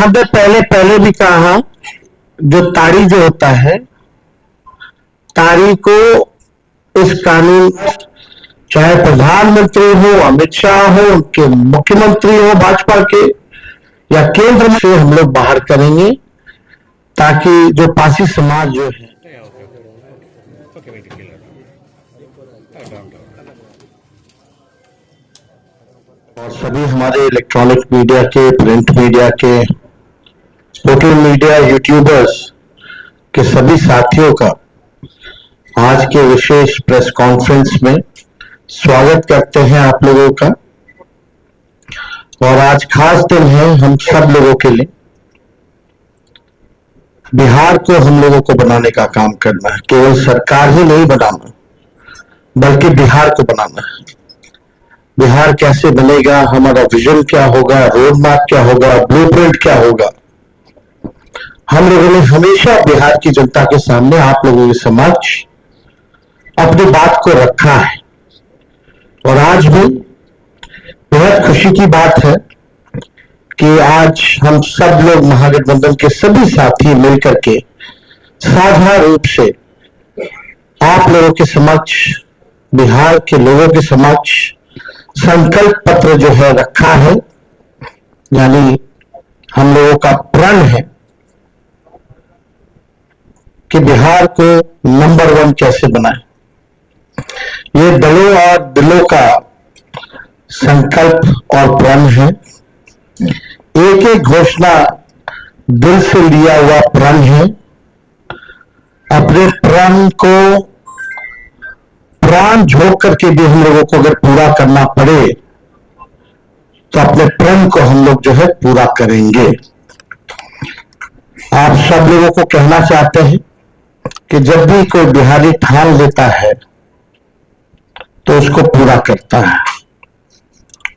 हमने पहले भी कहा, जो ताड़ी जो होता है, ताड़ी को इस कानून, चाहे प्रधानमंत्री हो, अमित शाह हो, उनके मुख्यमंत्री हो भाजपा के, या केंद्र से हम लोग बाहर करेंगे, ताकि जो पासी समाज जो है और सभी हमारे इलेक्ट्रॉनिक मीडिया के, प्रिंट मीडिया के, सोशल मीडिया, यूट्यूबर्स के सभी साथियों का आज के विशेष प्रेस कॉन्फ्रेंस में स्वागत करते हैं आप लोगों का। और आज खास दिन है हम सब लोगों के लिए। बिहार को हम लोगों को बनाने का काम करना है, केवल सरकार ही नहीं बनाना, बल्कि बिहार को बनाना है। बिहार कैसे बनेगा, हमारा विजन क्या होगा, रोड मैप क्या होगा, ब्लूप्रिंट क्या होगा, हम लोगों ने हमेशा बिहार की जनता के सामने, आप लोगों के समक्ष अपनी बात को रखा है। और आज भी बेहद खुशी की बात है कि आज हम सब लोग महागठबंधन के सभी साथी मिलकर के साझा रूप से आप लोगों के समक्ष, बिहार के लोगों के समक्ष संकल्प पत्र जो है रखा है। यानी हम लोगों का प्रण है कि बिहार को नंबर 1 कैसे बनाए। ये दलों और दिलों का संकल्प और प्रण है। एक एक घोषणा दिल से लिया हुआ प्रण है। अपने प्रण को प्राण झोंक करके भी हम लोगों को अगर पूरा करना पड़े तो अपने प्रण को हम लोग जो है पूरा करेंगे। आप सब लोगों को कहना चाहते हैं कि जब भी कोई बिहारी ठान लेता है तो उसको पूरा करता है।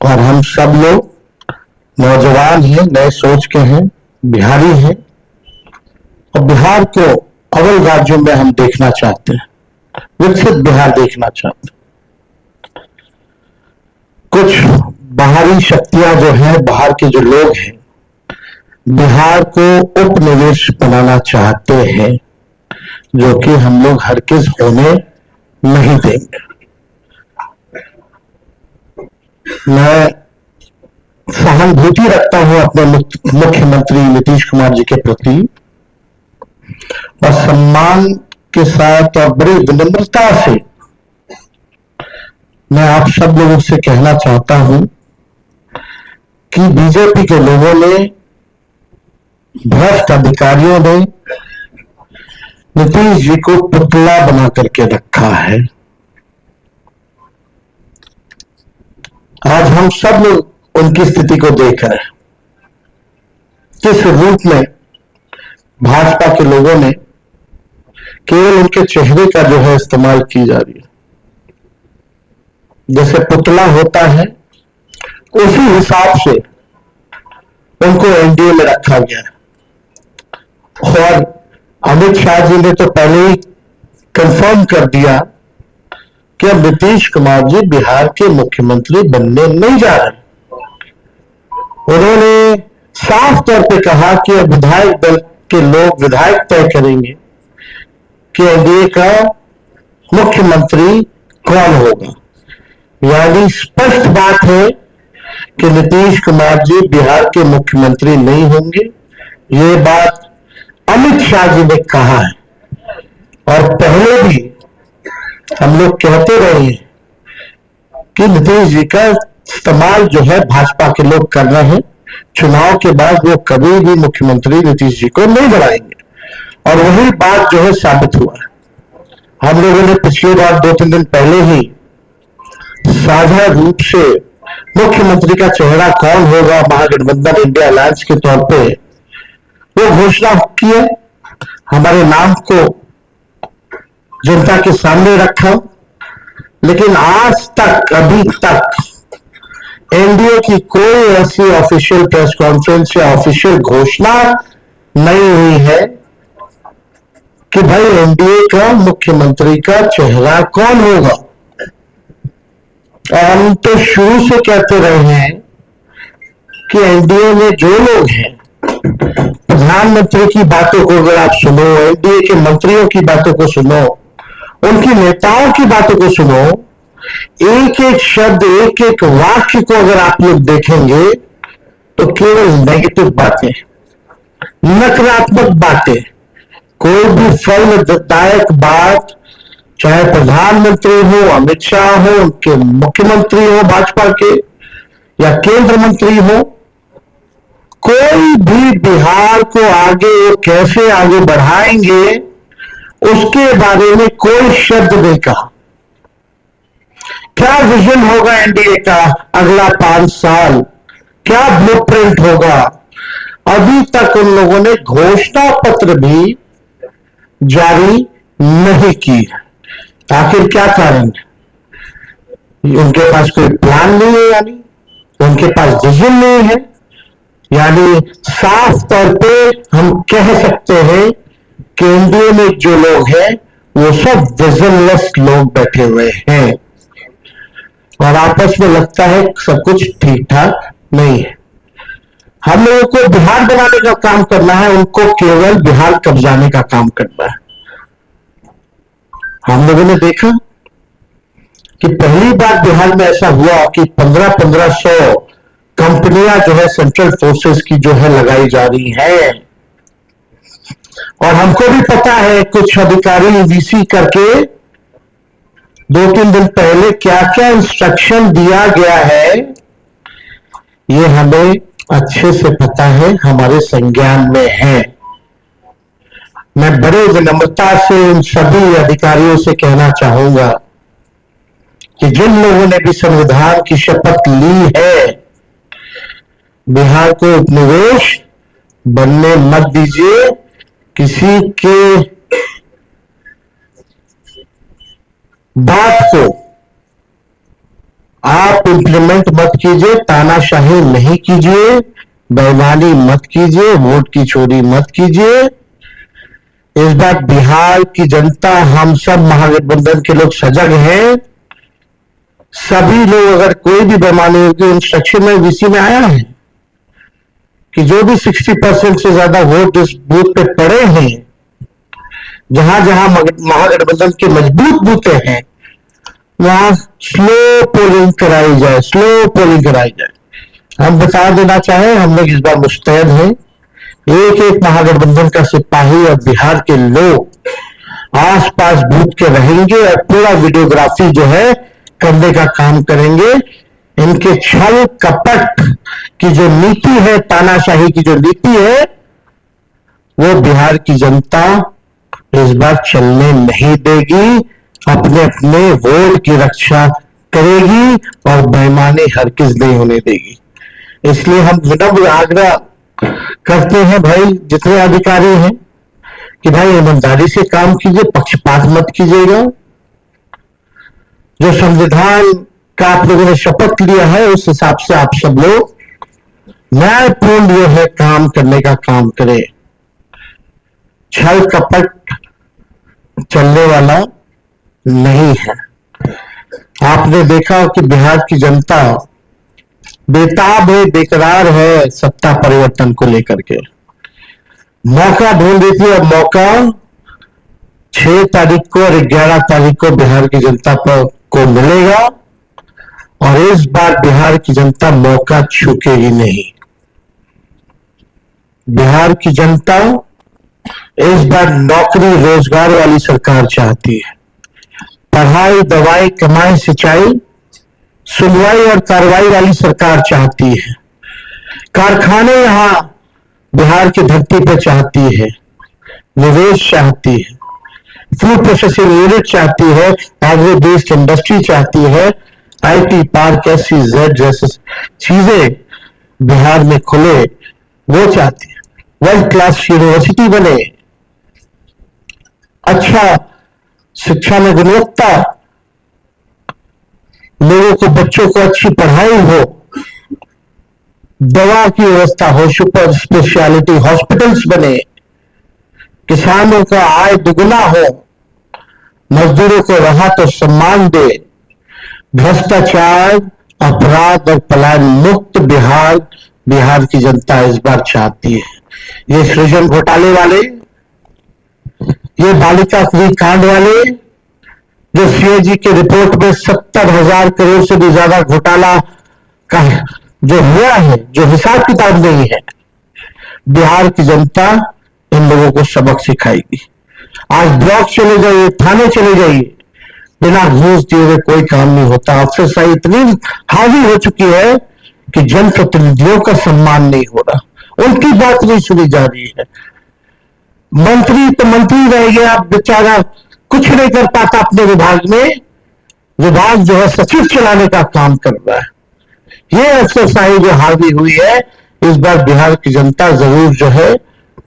और हम सब लोग नौजवान हैं, नए सोच के हैं, बिहारी हैं, और बिहार को अव्वल राज्यों में हम देखना चाहते हैं, विकसित बिहार देखना चाहते हैं। कुछ बाहरी शक्तियां जो है, बाहर के जो लोग हैं, बिहार को उपनिवेश बनाना चाहते हैं, जो कि हम लोग हरगिज होने नहीं देंगे। मैं सहानुभूति रखता हूं अपने मुख्यमंत्री नीतीश कुमार जी के प्रति, और सम्मान के साथ और बड़ी विनम्रता से मैं आप सब लोगों से कहना चाहता हूं कि बीजेपी के लोगों ने, भ्रष्ट अधिकारियों ने नीतीश जी को पुतला बना करके रखा है। आज हम सब लोग उनकी स्थिति को देख रहे हैं, किस रूप में भाजपा के लोगों ने केवल उनके चेहरे का जो है इस्तेमाल की जा रही है। जैसे पुतला होता है उसी हिसाब से उनको एनडीए में रखा गया है। और अमित शाह जी ने तो पहले ही कंफर्म कर दिया कि अब नीतीश कुमार जी बिहार के मुख्यमंत्री बनने नहीं जा रहे। उन्होंने साफ तौर पे कहा कि अब विधायक दल के लोग, विधायक तय करेंगे कि एनडीए का मुख्यमंत्री कौन होगा। यानी स्पष्ट बात है कि नीतीश कुमार जी बिहार के मुख्यमंत्री नहीं होंगे। ये बात अमित शाह जी ने कहा है, और पहले भी हम लोग कहते रहे हैं कि नीतीश जी का इस्तेमाल जो है भाजपा के लोग कर रहे हैं। चुनाव के बाद वो कभी भी मुख्यमंत्री नीतीश जी को नहीं बनाएंगे, और वही बात जो है साबित हुआ है। हम लोगों ने पिछली बार 2-3 दिन पहले ही साझा रूप से मुख्यमंत्री का चेहरा कौन होगा महागठबंधन इंडिया अलायंस के तौर पे वो घोषणा की है। हमारे नाम को जनता के सामने रखा, लेकिन आज तक, अभी तक एनडीए की कोई ऐसी ऑफिशियल प्रेस कॉन्फ्रेंस या ऑफिशियल घोषणा नहीं हुई है कि भाई एनडीए का मुख्यमंत्री का चेहरा कौन होगा। और हम तो शुरू से कहते रहे हैं कि एनडीए में जो लोग हैं प्रधानमंत्री की बातों को अगर आप सुनो, एनडीए के मंत्रियों की बातों को सुनो, उनकी नेताओं की बातों को सुनो, एक एक शब्द, एक एक वाक्य को अगर आप लोग देखेंगे तो केवल नेगेटिव बातें, नकारात्मक बातें, कोई भी फलदायक बात, चाहे प्रधानमंत्री हो, अमित शाह हो, उनके मुख्यमंत्री हो भाजपा के, या केंद्र मंत्री हो, कोई भी बिहार को आगे वो कैसे आगे बढ़ाएंगे उसके बारे में कोई शब्द नहीं कहा। क्या विजन होगा एनडीए का अगला 5 साल, क्या ब्लूप्रिंट होगा, अभी तक उन लोगों ने घोषणा पत्र भी जारी नहीं की। आखिर क्या कारण है? उनके पास कोई प्लान नहीं है, यानी उनके पास विजन नहीं है, यानी साफ तौर पे हम कह सकते हैं कि एनडीए में जो लोग हैं वो सब विजनलेस लोग बैठे हुए हैं और आपस में लगता है सब कुछ ठीक ठाक नहीं है। हम लोगों को बिहार बनाने का काम करना है, उनको केवल बिहार कब्जाने का काम करना है। हम लोगों ने देखा कि पहली बार बिहार में ऐसा हुआ कि 1500 कंपनियां जो है सेंट्रल फोर्सेस की जो है लगाई जा रही है, और हमको भी पता है कुछ अधिकारी वीसी करके 2-3 दिन पहले क्या क्या इंस्ट्रक्शन दिया गया है, ये हमें अच्छे से पता है, हमारे संज्ञान में है। मैं बड़े विनम्रता से उन सभी अधिकारियों से कहना चाहूंगा कि जिन लोगों ने भी संविधान की शपथ ली है, बिहार को उपनिवेश बनने मत दीजिए, किसी के बात को आप इंप्लीमेंट मत कीजिए, तानाशाही नहीं कीजिए, बेईमानी मत कीजिए, वोट की चोरी मत कीजिए। इस बार बिहार की जनता, हम सब महागठबंधन के लोग सजग हैं। सभी लोग, अगर कोई भी बेईमानी होगी, इंस्ट्रक्शन में वीसी में आया है कि जो भी 60% से ज्यादा वोट इस बूथ पे पड़े हैं, जहां जहां महागठबंधन के मजबूत बूथे हैं, वहां स्लो पोलिंग कराई जाए, स्लो पोलिंग कराई जाए। हम बता देना चाहें, हम लोग इस बार मुस्तैद हैं। एक एक महागठबंधन का सिपाही और बिहार के लोग आसपास बूथ के रहेंगे और पूरा वीडियोग्राफी जो है करने का काम करेंगे। इनके छल कपट की जो नीति है, तानाशाही की जो नीति है, वो बिहार की जनता इस बार चलने नहीं देगी, अपने अपने वोट की रक्षा करेगी और बेईमानी हरगिज नहीं होने देगी। इसलिए हम विनम्र आग्रह करते हैं भाई, जितने अधिकारी हैं, कि भाई ईमानदारी से काम कीजिए, पक्षपात मत कीजिएगा। जो संविधान का आप लोगों ने शपथ लिया है, उस हिसाब से आप सब लोग न्यायपूर्ण जो है काम करने का काम करें। छल कपट चलने वाला नहीं है। आपने देखा कि बिहार की जनता बेताब है, बेकरार है सत्ता परिवर्तन को लेकर के, मौका ढूंढ रही थी, और मौका 6 तारीख को और 11 तारीख को बिहार की जनता को मिलेगा, और इस बार बिहार की जनता मौका चूकेगी नहीं। बिहार की जनता इस बार नौकरी रोजगार वाली सरकार चाहती है। पढ़ाई, दवाई, कमाई, सिंचाई, सुनवाई और कार्रवाई वाली सरकार चाहती है। कारखाने यहां बिहार की धरती पर चाहती है, निवेश चाहती है, फूड प्रोसेसिंग यूनिट चाहती है, एग्रो बेस्ड इंडस्ट्री चाहती है, आईटी पार्क, SEZ जैसे चीजें बिहार में खुले, वो चाहती है। वर्ल्ड क्लास यूनिवर्सिटी बने, अच्छा शिक्षा में गुणवत्ता, लोगों को, बच्चों को अच्छी पढ़ाई हो, दवा की व्यवस्था हो, सुपर स्पेशलिटी हॉस्पिटल्स बने, किसानों का आय दुगुना हो, मजदूरों को राहत और सम्मान दे, भ्रष्टाचार, अपराध और पलायन मुक्त बिहार की जनता इस बार चाहती है। ये सृजन घोटाले वाले, ये बालिका गृह कांड वाले, जो सीएजी के रिपोर्ट में 70,000 करोड़ से भी ज्यादा घोटाला का जो हुआ है, जो हिसाब किताब नहीं है, बिहार की जनता इन लोगों को सबक सिखाएगी। आज ब्लॉक चले जाइए, थाने चले जाइए, बिना घूस दिए हुए कोई काम नहीं होता। अफसरशाही इतनी हावी हो चुकी है कि जनप्रतिनिधियों का सम्मान नहीं हो रहा, उनकी बात नहीं सुनी जा रही है। मंत्री तो मंत्री रह गया, बेचारा कुछ नहीं कर पाता अपने विभाग में, विभाग जो है सचिव चलाने का काम कर रहा है। ये अफसरशाही जो हावी हुई है, इस बार बिहार की जनता जरूर जो है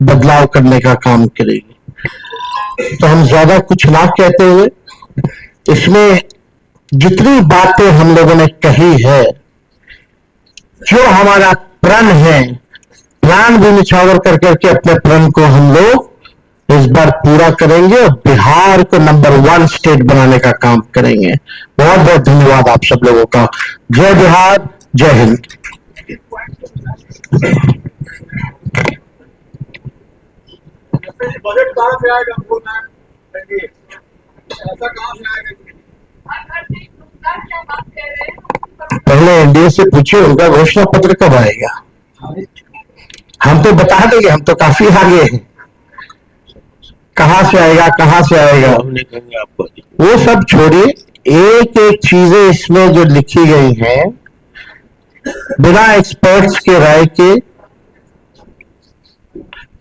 बदलाव करने का काम करेगी। तो हम ज्यादा कुछ ना कहते हुए, इसमें जितनी बातें हम लोगों ने कही है, जो हमारा प्रण है, प्राण भी निछावर कर करके अपने प्रण को हम लोग इस बार पूरा करेंगे और बिहार को नंबर 1 स्टेट बनाने का काम करेंगे। बहुत बहुत धन्यवाद आप सब लोगों का। जय बिहार, जय हिंद। बजट कहां से आएगा? ऐसा कहां से आएगा? पहले एनडीए से पूछिए उनका घोषणा पत्र कब आएगा। हम तो बता देंगे, हम तो काफी आगे हैं। कहां से आएगा, कहां से आएगा आपको वो सब छोड़िए, एक एक चीजें इसमें जो लिखी गई हैं, बिना एक्सपर्ट्स के राय के,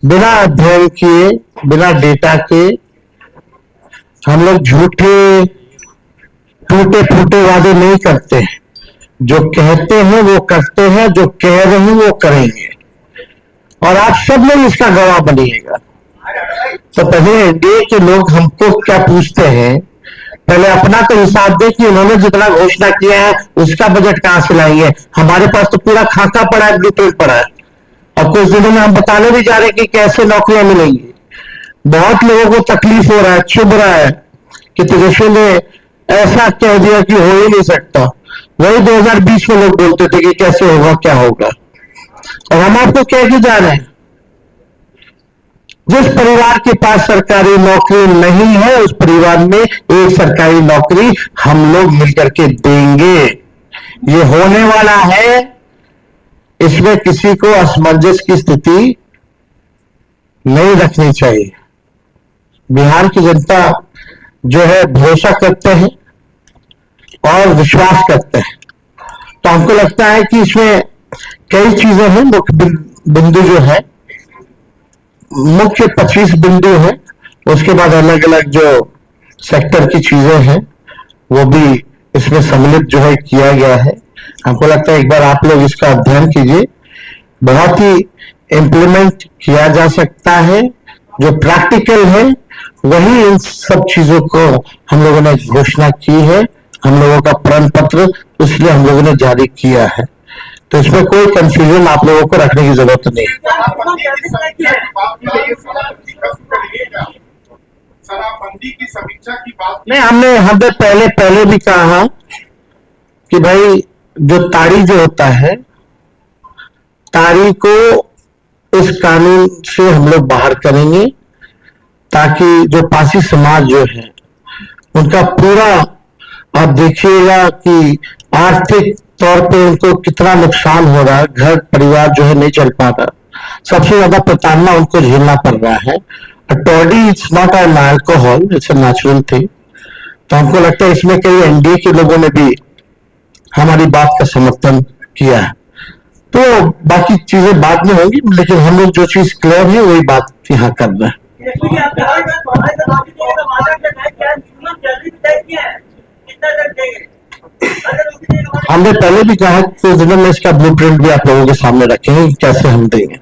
बिना अध्ययन किए, बिना डेटा के हम लोग झूठे टूटे फूटे वादे नहीं करते हैं। जो कहते हैं वो करते हैं, जो कह रहे हैं वो करेंगे, और आप सब लोग इसका गवाह बनिएगा। तो पहले एनडीए के लोग हमको क्या पूछते हैं, पहले अपना तो हिसाब दे कि उन्होंने जितना घोषणा किया है उसका बजट कहां से लाएंगे। हमारे पास तो पूरा खाका पड़ा है, ब्लूप्रिंट पड़ा है, और कुछ दिनों में हम बताने भी जा रहे हैं कि कैसे नौकरियां मिलेंगी। बहुत लोगों को तकलीफ हो रहा है, चुभ रहा है कि तेजस्वी ने ऐसा कह दिया कि हो ही नहीं सकता। वही 2020 में लोग बोलते थे कि कैसे होगा, क्या होगा, और हम आपको कह के जा रहे हैं, जिस परिवार के पास सरकारी नौकरी नहीं है उस परिवार में एक सरकारी नौकरी हम लोग मिलकर के देंगे। ये होने वाला है, इसमें किसी को असमंजस की स्थिति नहीं रखनी चाहिए। बिहार की जनता जो है भरोसा करते हैं और विश्वास करते हैं, तो हमको लगता है कि इसमें कई चीजें हैं। मुख्य बिंदु जो है, मुख्य 25 बिंदु है, उसके बाद अलग अलग जो सेक्टर की चीजें हैं वो भी इसमें सम्मिलित जो है किया गया है। हमको लगता है एक बार आप लोग इसका अध्ययन कीजिए, बहुत ही इम्प्लीमेंट किया जा सकता है। जो प्रैक्टिकल है वही इन सब चीजों को हम लोगों ने घोषणा की है, हम लोगों का प्रण पत्र इसलिए हम लोगों ने जारी किया है। तो इसमें कोई कंफ्यूजन आप लोगों को रखने की जरूरत नहीं। शराबबंदी की समीक्षा की बात नहीं, हमने पहले भी कहा कि भाई जो ताड़ी जो होता है, ताड़ी को इस कानून से हम लोग बाहर करेंगे, ताकि जो पासी समाज जो है उनका पूरा, आप देखिएगा कि आर्थिक तौर पे उनको कितना नुकसान हो रहा है, घर परिवार जो है नहीं चल पा रहा, सबसे ज्यादा प्रताड़ना उनको झेलना पड़ रहा है। Toddy it's not an alcohol, it's a natural thing. तो हमको लगता है इसमें कई एनडीए के लोगों ने भी हमारी बात का समर्थन किया है। तो बाकी चीजें बाद में होंगी, लेकिन हम लोग जो चीज क्लियर है वही बात यहाँ कर रहे हैं। हमने पहले भी कहा कि कुछ दिनों में इसका ब्लूप्रिंट भी आप लोगों के सामने रखेंगे कैसे हम देंगे।